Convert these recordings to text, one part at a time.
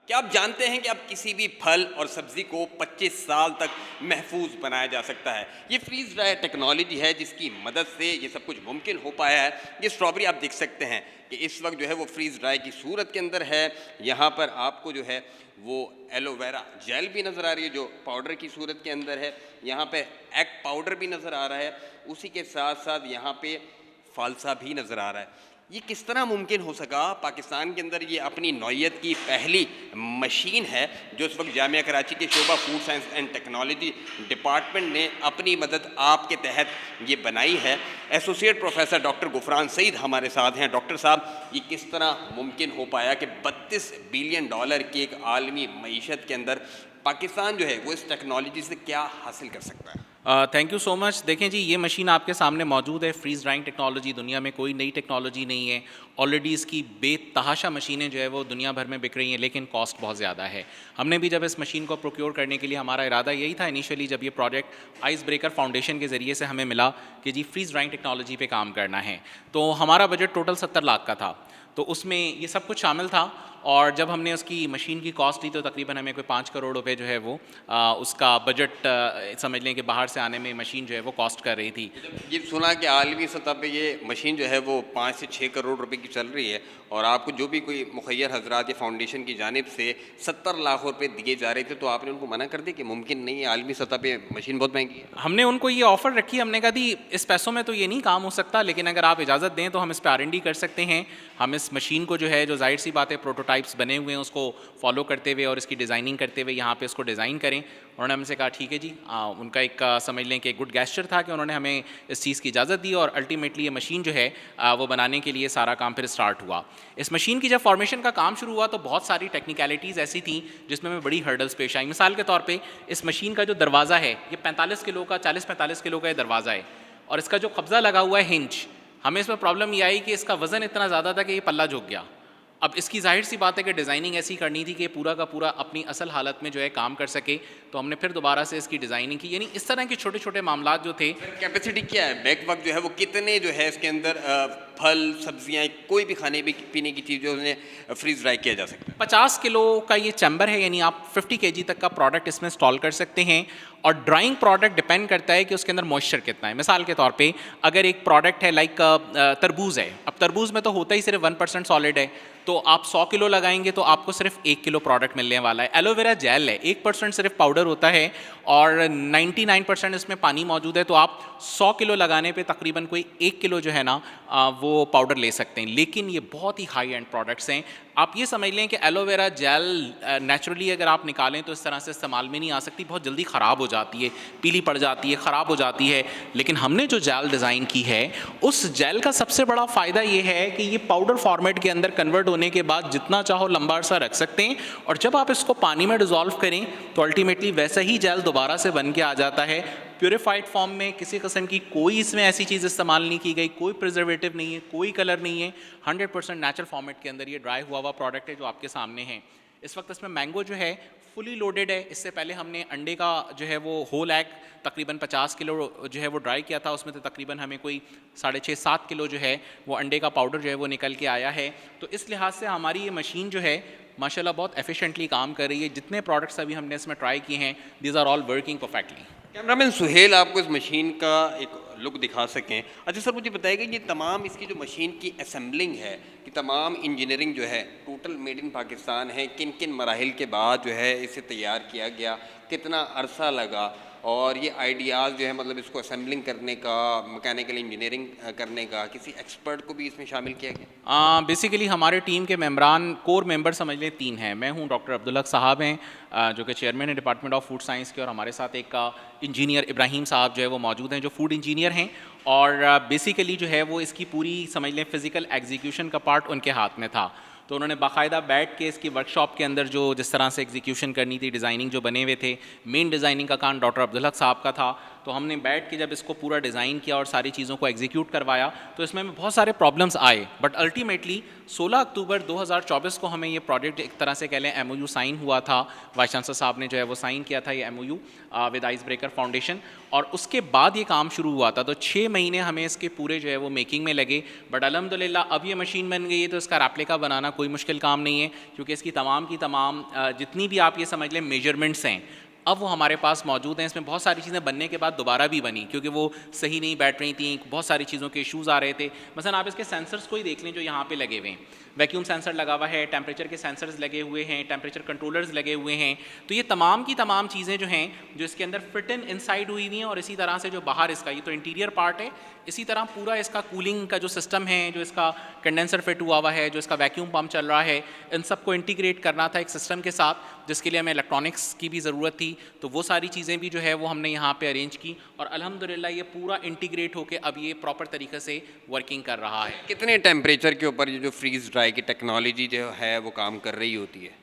क्या आप जानते हैं कि अब किसी भी फल और सब्जी को 25 साल तक महफूज बनाया जा सकता है। ये फ्रीज ड्राई टेक्नोलॉजी है जिसकी मदद से ये सब कुछ मुमकिन हो पाया है। ये स्ट्रॉबेरी आप देख सकते हैं कि इस वक्त जो है वो फ्रीज ड्राई की सूरत के अंदर है। यहाँ पर आपको जो है वो एलोवेरा जेल भी नज़र आ रही है जो पाउडर की सूरत के अंदर है। यहाँ पे एग पाउडर भी नज़र आ रहा है, उसी के साथ साथ यहाँ पे फालसा भी नज़र आ रहा है। ये किस तरह मुमकिन हो सका? पाकिस्तान के अंदर ये अपनी नौइयत की पहली मशीन है जो इस वक्त जामिया कराची के शोबा food science and technology department ने अपनी मदद आपके तहत ये बनाई है। Associate professor doctor Gufran Saeed हमारे साथ हैं। डॉक्टर साहब, ये किस तरह मुमकिन हो पाया कि 32 बिलियन डॉलर की एक आलमी मईशत के अंदर पाकिस्तान जो है वो इस टेक्नोलॉजी से क्या हासिल कर सकता है? Thank you so much. देखें जी, ये मशीन आपके सामने मौजूद है। फ्रीज ड्राइंग टेक्नोलॉजी दुनिया में कोई नई टेक्नोलॉजी नहीं है। ऑलरेडी इसकी बेतहाशा मशीनें जो है वो दुनिया भर में बिक रही हैं, लेकिन कॉस्ट बहुत ज़्यादा है। हमने भी जब इस मशीन को प्रोक्योर करने के लिए, हमारा इरादा यही था इनिशियली जब ये प्रोजेक्ट आइस ब्रेकर फाउंडेशन के ज़रिए से हमें मिला कि जी फ्रीज ड्राइंग टेक्नोलॉजी पे काम करना है, तो हमारा बजट टोटल 70 लाख का था। तो उसमें ये सब कुछ शामिल था। और जब हमने उसकी मशीन की कॉस्ट ली तो तकरीबन हमें कोई 5 करोड़ रुपए जो है वो उसका बजट समझ लें कि बाहर से आने में मशीन जो है वो कॉस्ट कर रही थी। ये सुना कि आलमी सतह पे ये मशीन जो है वो 5 से 6 करोड़ रुपए की चल रही है और आपको जो भी कोई मुखैर हजरात या फाउंडेशन की जानिब से 70 लाख रुपए दिए जा रहे थे, तो आपने उनको मना कर दिया कि मुमकिन नहीं है, आलमी सतह पे मशीन बहुत महंगी है? हमने उनको ये ऑफ़र रखी, हमने कहा दी इस पैसों में तो ये नहीं काम हो सकता, लेकिन अगर आप इजाज़त दें तो हम इस पर R&D कर सकते हैं। हम इस मशीन को जो है, जो जाहिर सी बात है प्रोटोटाइप्स बने हुए हैं, उसको फॉलो करते हुए और इसकी डिज़ाइनिंग करते हुए यहाँ पे इसको डिज़ाइन करें। उन्होंने हमसे कहा ठीक है जी। उनका एक समझ लें कि गुड गेस्चर था कि उन्होंने हमें इस चीज़ की इजाज़त दी और अल्टीमेटली ये मशीन जो है वो बनाने के लिए सारा काम फिर स्टार्ट हुआ। इस मशीन की जब फॉर्मेशन का काम शुरू हुआ तो बहुत सारी टेक्निकलिटीज़ ऐसी थी जिसमें हमें बड़ी हर्डल्स पेश आई। मिसाल के तौर पे इस मशीन का जो दरवाज़ा है ये 45 किलो का, 40-45 किलो का ये दरवाज़ा है और इसका जो कब्ज़ा लगा हुआ है हिंज, हमें इसमें प्रॉब्लम ये आई कि इसका वज़न इतना ज़्यादा था कि ये पल्ला झुक गया। अब इसकी जाहिर सी बात है कि डिज़ाइनिंग ऐसी करनी थी कि पूरा का पूरा अपनी असल हालत में जो है काम कर सके, तो हमने फिर दोबारा से इसकी डिज़ाइनिंग की। यानी इस तरह के छोटे छोटे मामला जो थे। कैपेसिटी क्या है बैक वक्त जो है वो कितने जो है इसके अंदर फल सब्जियां कोई भी खाने पीने की चीज़ जो उन्हें फ्रीज ड्राई किया जा सकता है? 50 किलो का ये चैम्बर है, यानी आप 50 kg तक का प्रोडक्ट इसमें इंस्टॉल कर सकते हैं। और ड्राइंग प्रोडक्ट डिपेंड करता है कि उसके अंदर मॉइस्चर कितना है। मिसाल के तौर पे अगर एक प्रोडक्ट है लाइक तरबूज है, अब तरबूज में तो होता ही सिर्फ 1% सॉलिड है, तो आप 100 किलो लगाएंगे तो आपको सिर्फ 1 किलो प्रोडक्ट मिलने वाला है। एलोवेरा जेल है, 1% सिर्फ पाउडर होता है और 99% इसमें पानी मौजूद है, तो आप 100 किलो लगाने पे तकरीबन कोई 1 किलो जो है ना वो पाउडर ले सकते हैं। लेकिन ये बहुत ही हाई एंड प्रोडक्ट्स हैं। आप ये समझ लें कि एलोवेरा जेल नेचुरली अगर आप निकालें तो इस तरह से इस्तेमाल में नहीं आ सकती, बहुत जल्दी ख़राब हो जाती है, पीली पड़ जाती है, ख़राब हो जाती है। लेकिन हमने जो जेल डिज़ाइन की है उस जेल का सबसे बड़ा फ़ायदा ये है कि ये पाउडर फॉर्मेट के अंदर कन्वर्ट होने के बाद जितना चाहो लंबा अरसा रख सकते हैं और जब आप इसको पानी में डिज़ोल्व करें तो अल्टीमेटली वैसा ही जेल दोबारा से बन के आ जाता है प्योरीफाइड फॉर्म में। किसी किस्म की कोई इसमें ऐसी चीज़ इस्तेमाल नहीं की गई, कोई प्रिजर्वेटिव नहीं है, कोई कलर नहीं है। 100% नेचुरल फॉर्मेट के अंदर ये ड्राई हुआ प्रोडक्ट है जो आपके सामने है। इस वक्त इसमें मैंगो जो है फुली लोडेड है। इससे पहले हमने अंडे का जो है वो होल एग तकरीबन 50 किलो जो है वो ड्राई किया था, उसमें तो तकरीबन हमें कोई 6.5-7 किलो जो है वो अंडे का पाउडर जो है वो निकल के आया है। तो इस लिहाज से हमारी ये मशीन जो है माशाल्लाह बहुत एफिशिएंटली काम कर रही है। जितने प्रोडक्ट्स अभी हमने इसमें ट्राई किए हैं these are all working perfectly. Cameraman Suhail आपको इस मशीन का एक लुक दिखा सकें। अच्छा सर, मुझे बताइएगा ये तमाम इसकी जो मशीन की असेंबलिंग है कि तमाम इंजीनियरिंग जो है टोटल मेड इन पाकिस्तान है, किन किन मराहिल के बाद जो है इसे तैयार किया गया, कितना अरसा लगा और ये आइडियाज़ जो है मतलब इसको असेंबलिंग करने का, मैकेनिकल इंजीनियरिंग करने का किसी एक्सपर्ट को भी इसमें शामिल किया गया? बेसिकली हमारे टीम के मेंबरान, कोर मेंबर समझ लें 3 हैं। मैं हूं, डॉक्टर अब्दुल हक साहब हैं जो कि चेयरमैन है डिपार्टमेंट ऑफ फूड साइंस के, और हमारे साथ एक इंजीनियर इब्राहिम साहब जो है वो मौजूद हैं जो फूड इंजीनियर हैं। और बेसिकली जो है वो इसकी पूरी समझ लें फ़िज़िकल एग्जीक्यूशन का पार्ट उनके हाथ में था। तो उन्होंने बाकायदा बैठ के इसकी वर्कशॉप के अंदर जो जिस तरह से एग्जीक्यूशन करनी थी, डिज़ाइनिंग जो बने हुए थे, मेन डिज़ाइनिंग का काम डॉक्टर अब्दुल हक साहब का था। तो हमने बैठ के जब इसको पूरा डिज़ाइन किया और सारी चीज़ों को एग्जीक्यूट करवाया तो इसमें बहुत सारे प्रॉब्लम्स आए, बट अल्टीमेटली 16 अक्टूबर 2024 को हमें ये प्रोजेक्ट एक तरह से कह लें MOU साइन हुआ था। वाइस चांसलर साहब ने जो है वो साइन किया था ये MOU with ice breaker foundation, और उसके बाद ये काम शुरू हुआ था। तो 6 महीने हमें इसके पूरे जो है वो मेकिंग में लगे, बट अल्हम्दुलिल्लाह अब ये मशीन बन गई है तो इसका रेप्लिका बनाना कोई मुश्किल काम नहीं है, क्योंकि इसकी तमाम की तमाम जितनी भी आप ये समझ लें मेजरमेंट्स हैं अब वो हमारे पास मौजूद हैं। इसमें बहुत सारी चीज़ें बनने के बाद दोबारा भी बनी क्योंकि वो सही नहीं बैठ रही थी, बहुत सारी चीज़ों के इश्यूज़ आ रहे थे। मसलन आप इसके सेंसर्स को ही देख लें जो यहाँ पे लगे हुए हैं, वैक्यूम सेंसर लगा हुआ है, टेम्परेचर के सेंसर्स लगे हुए हैं, टेम्परेचर कंट्रोलर्स लगे हुए हैं। तो ये तमाम की तमाम चीज़ें जो हैं जो इसके अंदर फिट इन इनसाइड हुई हुई हैं, और इसी तरह से जो बाहर इसका ये तो इंटीरियर पार्ट है, इसी तरह पूरा इसका कूलिंग का जो सिस्टम है, जो इसका कंडेंसर फिट हुआ हुआ है, जो इसका वैक्यूम पम्प चल रहा है, इन सबको इंटीग्रेट करना था एक सिस्टम के साथ, जिसके लिए हमें इलेक्ट्रॉनिक्स की भी ज़रूरत थी। तो वो सारी चीज़ें भी जो है वो हमने यहाँ पे अरेंज की, और अल्हम्दुलिल्लाह ये पूरा इंटीग्रेट होकर अब ये प्रॉपर तरीके से वर्किंग कर रहा है। कितने टेम्परेचर के ऊपर ये जो फ्रीज ड्राई की टेक्नोलॉजी जो है वो काम कर रही होती है?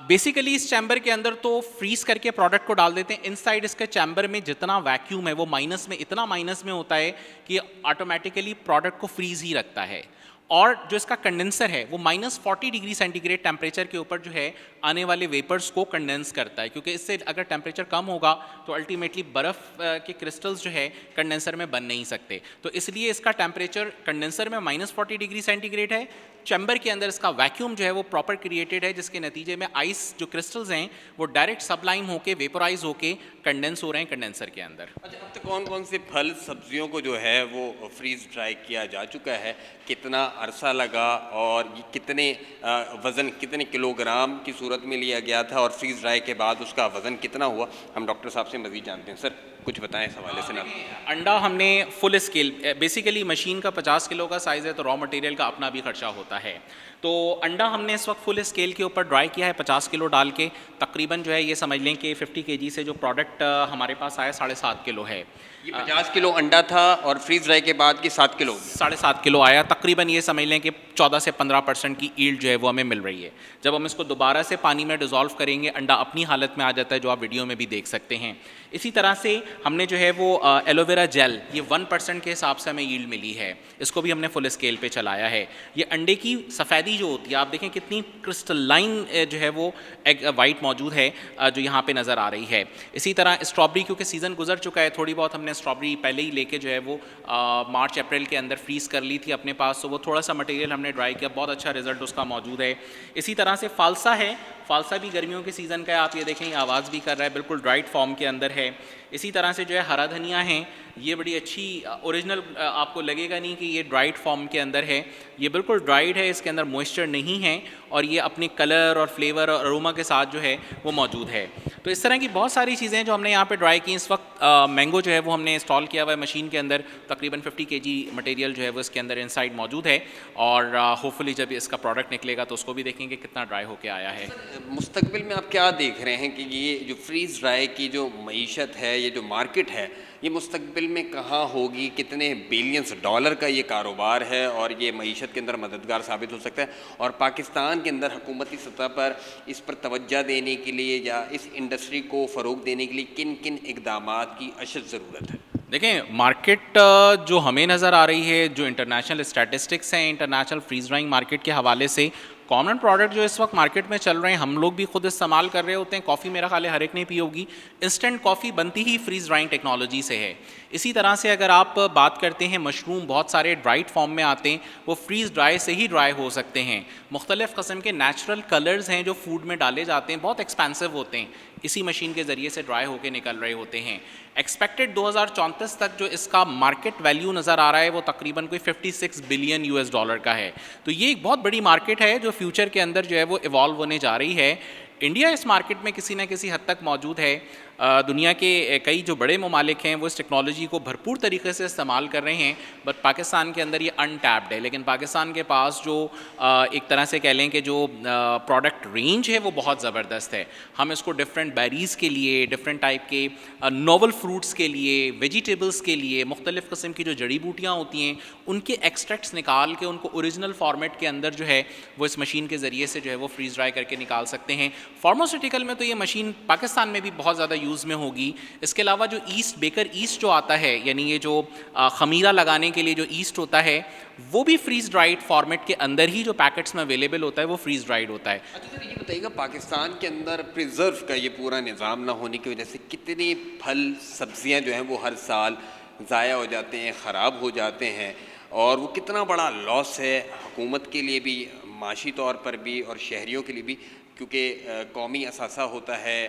बेसिकली इस चैम्बर के अंदर तो फ्रीज करके प्रोडक्ट को डाल देते हैं। इनसाइड इसके चैम्बर में जितना वैक्यूम है वो माइनस में, इतना माइनस में होता है कि ऑटोमेटिकली प्रोडक्ट को फ्रीज ही रखता है, और जो इसका कंडेंसर है वो -40 डिग्री सेंटीग्रेड टेम्परेचर के ऊपर जो है आने वाले वेपर्स को कंडेंस करता है, क्योंकि इससे अगर टेम्परेचर कम होगा तो अल्टीमेटली बर्फ़ के क्रिस्टल्स जो है कंडेंसर में बन नहीं सकते। तो इसलिए इसका टेम्परेचर कंडेंसर में -40 डिग्री सेंटीग्रेड है, चैम्बर के अंदर इसका वैक्यूम जो है वो प्रॉपर क्रिएटेड है, जिसके नतीजे में आइस जो क्रिस्टल्स हैं वो डायरेक्ट सबलाइम होके वेपोराइज होके कंडेंस हो रहे हैं कंडेंसर के अंदर। अच्छा, अब तक कौन कौन से फल सब्जियों को जो है वो फ्रीज ड्राई किया जा चुका है, कितना अरसा लगा, और ये कितने वज़न, कितने किलोग्राम की सूरत में लिया गया था, और फ्रीज ड्राई के बाद उसका वज़न कितना हुआ, हम डॉक्टर साहब से मज़ीद जानते हैं। सर कुछ बताएं इस हवाले से ना। अंडा हमने फुल स्केल, बेसिकली मशीन का 50 किलो का साइज़ है तो रॉ मटेरियल का अपना भी खर्चा होता है, तो अंडा हमने इस वक्त फुल स्केल के ऊपर ड्राई किया है 50 किलो डाल के। तकरीबन जो है ये समझ लें कि 50 kg से जो प्रोडक्ट हमारे पास आया 7.5 किलो है। ये 50 किलो अंडा था और फ्रीज ड्राई के बाद की 7 किलो 7.5 किलो आया। तकरीबन ये समझ लें कि 14 से 15% की ईल्ड जो है वो हमें मिल रही है। जब हम इसको दोबारा से पानी में डिज़ोल्व करेंगे अंडा अपनी हालत में आ जाता है, जो आप वीडियो में भी देख सकते हैं। इसी तरह से हमने जो है वो एलोवेरा जेल, ये 1% के हिसाब से हमें यील्ड मिली है, इसको भी हमने फुल स्केल पे चलाया है। ये अंडे की सफ़ेदी जो होती है आप देखें कितनी क्रिस्टलाइन जो है वो वाइट मौजूद है जो यहाँ पे नज़र आ रही है। इसी तरह स्ट्रॉबेरी, क्योंकि सीज़न गुजर चुका है, थोड़ी बहुत हमने स्ट्रॉबेरी पहले ही लेके जो है वो मार्च अप्रैल के अंदर फ्रीज़ कर ली थी अपने पास, तो वो थोड़ा सा मटेरियल हमने ड्राई किया, बहुत अच्छा रिजल्ट उसका मौजूद है। इसी तरह से फालसा है, फालसा भी गर्मियों के सीज़न का है, आप ये देखें ये आवाज़ भी कर रहा है, बिल्कुल ड्राइड फॉर्म के अंदर है। इसी तरह से जो है हरा धनिया है, ये बड़ी अच्छी ओरिजिनल, आपको लगेगा नहीं कि ये ड्राइड फॉर्म के अंदर है, ये बिल्कुल ड्राइड है, इसके अंदर मॉइस्चर नहीं है, और ये अपने कलर और फ्लेवर और अरोमा के साथ जो है वो मौजूद है। तो इस तरह की बहुत सारी चीज़ें जो हमने यहाँ पे ड्राई की। इस वक्त मैंगो जो है वो हमने इंस्टॉल किया हुआ है मशीन के अंदर, तकरीबन 50 kg मटेरियल जो है वो इसके अंदर इनसाइड मौजूद है, और होपफुली जब इसका प्रोडक्ट निकलेगा तो उसको भी देखेंगे कितना ड्राई होके आया है। मुस्तकबिल में आप क्या देख रहे हैं कि ये जो फ्रीज ड्राई की जो मईशत है, ये जो मार्केट है, ये मुस्तकबिल में कहाँ होगी, कितने बिलियंस डॉलर का ये कारोबार है, और ये मईशत के अंदर मददगार साबित हो सकता है, और पाकिस्तान के अंदर हुकूमती सतह पर इस पर तवज्जो देने के लिए या इस इंडस्ट्री को फ़रोग देने के लिए किन किन इक़दामात की अशद ज़रूरत है? देखें, मार्केट जो हमें नज़र आ रही है, जो इंटरनेशनल स्टैटिस्टिक्स हैं इंटरनेशनल फ्रीज ड्राइंग मार्केट के हवाले से, कॉमन प्रोडक्ट जो इस वक्त मार्केट में चल रहे हैं, हम लोग भी खुद इस्तेमाल कर रहे होते हैं। कॉफ़ी मेरा ख्याल है हर एक ने पी होगी, इंस्टेंट कॉफ़ी बनती ही फ्रीज ड्राइंग टेक्नोलॉजी से है। इसी तरह से अगर आप बात करते हैं मशरूम, बहुत सारे ड्राइड फॉर्म में आते हैं, वो फ्रीज ड्राई से ही ड्राई हो सकते हैं। मुख्तलिफ़ किस्म के नेचुरल कलर्स हैं जो फूड में डाले जाते हैं, बहुत एक्सपेंसिव होते हैं, इसी मशीन के ज़रिए से ड्राई होकर निकल रहे होते हैं। एक्सपेक्टेड 2034 तक जो इसका मार्केट वैल्यू नज़र आ रहा है वो तकरीबन कोई 56 बिलियन US डॉलर का है। तो ये एक बहुत बड़ी मार्केट है जो फ्यूचर के अंदर जो है वो इवॉल्व होने जा रही है। इंडिया इस मार्केट में किसी न किसी हद तक मौजूद है। दुनिया के कई जो बड़े ममालिक हैं वो इस टेक्नोलॉजी को भरपूर तरीके से इस्तेमाल कर रहे हैं, बट पाकिस्तान के अंदर ये अनटैप्ड है। लेकिन पाकिस्तान के पास जो एक तरह से कह लें कि जो प्रोडक्ट रेंज है वो बहुत ज़बरदस्त है। हम इसको डिफरेंट बेरीज़ के लिए, डिफरेंट टाइप के नोवल फ्रूट्स के लिए, वेजिटेबल्स के लिए, मुख्तलिफ़ किस्म की जो जड़ी बूटियाँ होती हैं उनके एक्सट्रैक्ट्स निकाल के उनको ओरिजिनल फॉर्मेट के अंदर जो है वो इस मशीन के ज़रिए से जो है वो फ्रीज़ ड्राई करके निकाल सकते हैं। फार्मास्यूटिकल में तो ये मशीन पाकिस्तान में भी बहुत ज़्यादा यूज़ में होगी। इसके अलावा जो ईस्ट, बेकर ईस्ट जो आता है, यानी ये जो खमीरा लगाने के लिए जो ईस्ट होता है, वो भी फ्रीज ड्राइड फॉर्मेट के अंदर ही जो पैकेट्स में अवेलेबल होता है वो फ्रीज ड्राइड होता है। अच्छा सर, ये बताइएगा पाकिस्तान के अंदर प्रिजर्व का ये पूरा निज़ाम ना होने की वजह से कितनी फल सब्जियां जो हैं वो हर साल ज़ाया हो जाते हैं, ख़राब हो जाते हैं, और वो कितना बड़ा लॉस है हुकूमत के लिए भी, माशी तौर पर भी, और शहरियों के लिए भी, क्योंकि कौमी असासा होता है,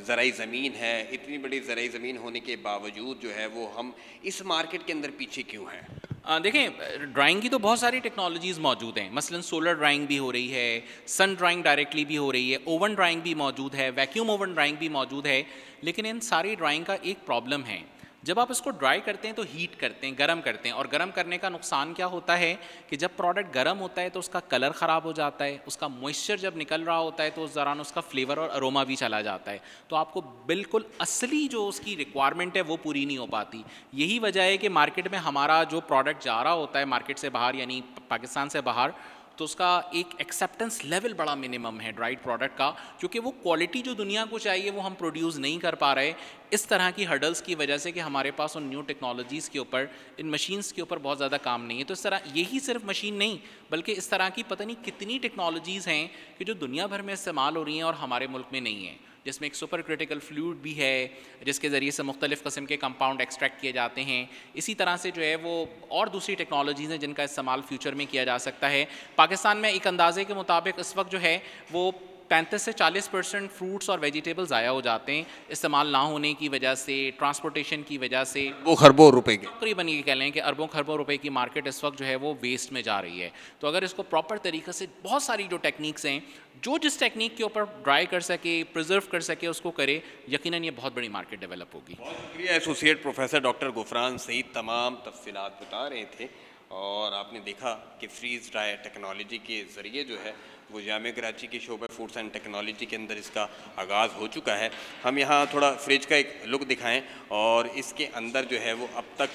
ज़राई ज़मीन है। इतनी बड़ी ज़राई ज़मीन होने के बावजूद जो है वो हम इस मार्केट के अंदर पीछे क्यों हैं? देखें, ड्राइंग की तो बहुत सारी टेक्नोलॉजीज़ मौजूद हैं। मसलन सोलर ड्राइंग भी हो रही है, सन ड्राइंग डायरेक्टली भी हो रही है, ओवन ड्राइंग भी मौजूद है, वैक्यूम ओवन ड्राइंग भी मौजूद है। लेकिन इन सारी ड्राइंग का एक प्रॉब्लम है, जब आप इसको ड्राई करते हैं तो हीट करते हैं, गर्म करते हैं, और गर्म करने का नुकसान क्या होता है कि जब प्रोडक्ट गर्म होता है तो उसका कलर ख़राब हो जाता है, उसका मॉइस्चर जब निकल रहा होता है तो उस दौरान उसका फ्लेवर और अरोमा भी चला जाता है, तो आपको बिल्कुल असली जो उसकी रिक्वायरमेंट है वो पूरी नहीं हो पाती। यही वजह है कि मार्केट में हमारा जो प्रोडक्ट जा रहा होता है मार्केट से बाहर, यानी पाकिस्तान से बाहर, तो उसका एक एक्सेप्टेंस लेवल बड़ा मिनिमम है ड्राइड प्रोडक्ट का, क्योंकि वो क्वालिटी जो दुनिया को चाहिए वो हम प्रोड्यूस नहीं कर पा रहे इस तरह की हर्डल्स की वजह से कि हमारे पास उन न्यू टेक्नोलॉजीज़ के ऊपर, इन मशीन्स के ऊपर बहुत ज़्यादा काम नहीं है। तो इस तरह यही सिर्फ मशीन नहीं, बल्कि इस तरह की पता नहीं कितनी टेक्नोलॉजीज़ हैं कि जो दुनिया भर में इस्तेमाल हो रही हैं और हमारे मुल्क में नहीं है, जिसमें एक सुपर क्रिटिकल फ्लूइड भी है जिसके ज़रिए से मुख्तलिफ़ किस्म के कंपाउंड एक्सट्रैक्ट किए जाते हैं। इसी तरह से जो है वो और दूसरी टेक्नोलॉजीज़ हैं जिनका इस्तेमाल फ्यूचर में किया जा सकता है। पाकिस्तान में एक अंदाजे के मुताबिक इस वक्त जो है वो 35 से 40% फ्रूट्स और वेजिटेबल्स ज़ाया हो जाते हैं इस्तेमाल ना होने की वजह से, ट्रांसपोर्टेशन की वजह से। वो खरबों रुपए के तकरीबन ये कह लें कि अरबों खरबों रुपए की मार्केट इस वक्त जो है वो वेस्ट में जा रही है। तो अगर इसको प्रॉपर तरीके से, बहुत सारी जो टेक्निक्स हैं, जो जिस टेक्निक के ऊपर ड्राई कर सके, प्रिजर्व कर सके, उसको करे, यकीनन ये बहुत बड़ी मार्केट डेवलप होगी। बहुत शुक्रिया associate professor doctor Gufran Saeed तमाम तफसीलात बता रहे थे। और आपने देखा कि फ्रीज ड्राई टेक्नोलॉजी के ज़रिए जो है वो जामिया कराची के शोबे फूड्स एंड टेक्नोलॉजी के अंदर इसका आगाज़ हो चुका है। हम यहाँ थोड़ा फ्रिज का एक लुक दिखाएं और इसके अंदर जो है वो अब तक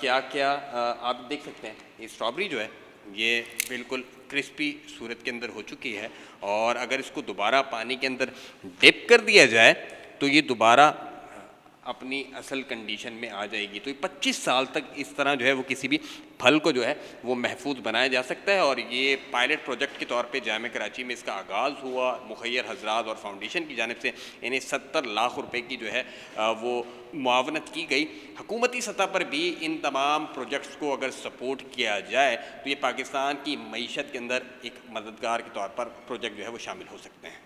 क्या क्या आप देख सकते हैं। ये स्ट्रॉबेरी जो है ये बिल्कुल क्रिस्पी सूरत के अंदर हो चुकी है, और अगर इसको दोबारा पानी के अंदर डिप कर दिया जाए तो ये दोबारा अपनी असल कंडीशन में आ जाएगी। तो ये 25 साल तक इस तरह जो है वो किसी भी फल को जो है वो महफूज बनाया जा सकता है। और ये पायलट प्रोजेक्ट के तौर पे जामिया कराची में इसका आगाज़ हुआ। मुखैर हजरात और फाउंडेशन की जानिब से इन्हें 70 लाख रुपए की जो है वो मुआवनत की गई। हुकूमती सतह पर भी इन तमाम प्रोजेक्ट्स को अगर सपोर्ट किया जाए तो ये पाकिस्तान की मईशत के अंदर एक मददगार के तौर पर प्रोजेक्ट जो है वो शामिल हो सकते हैं।